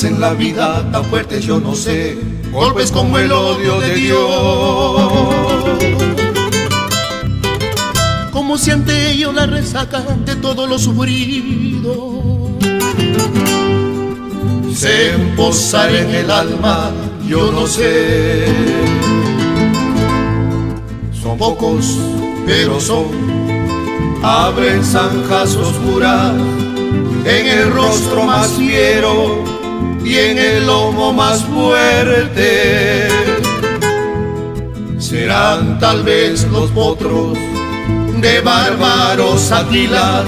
golpes en la vida tan fuertes, yo no sé, golpes como el odio de Dios. ¿Cómo siente yo la resaca de todo lo sufrido? Se posar en el alma, yo no sé. Son pocos, pero son, abren zanjas oscuras en el rostro más fiero y en el lomo más fuerte. Serán tal vez los potros de bárbaros águilas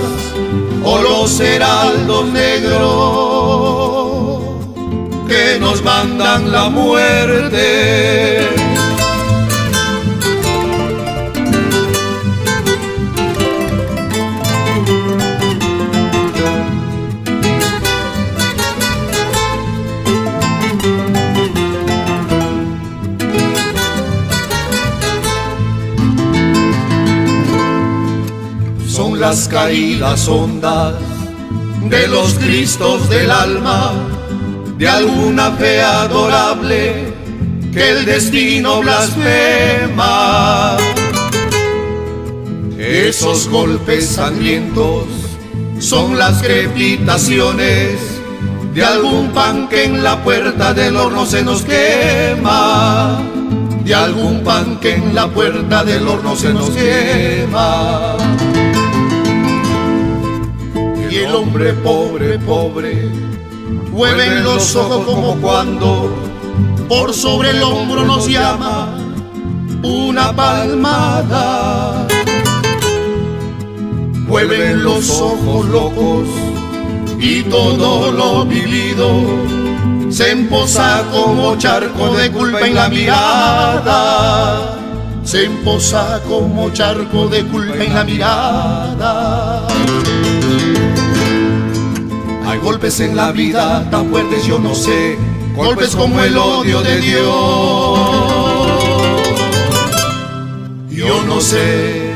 o los heraldos negros que nos mandan la muerte. Son las caídas hondas de los Cristos del alma, de alguna fe adorable que el destino blasfema. Esos golpes sangrientos son las crepitaciones de algún pan que en la puerta del horno se nos quema, de algún pan que en la puerta del horno se nos quema. Y el hombre pobre, pobre, mueve los ojos como cuando por sobre el hombro nos llama una palmada. Vuelven los ojos locos y todo lo vivido se emposa como charco de culpa en la mirada. Se emposa como charco de culpa en la mirada. Hay golpes en la vida tan fuertes, yo no sé, golpes como el odio de Dios. Yo no sé.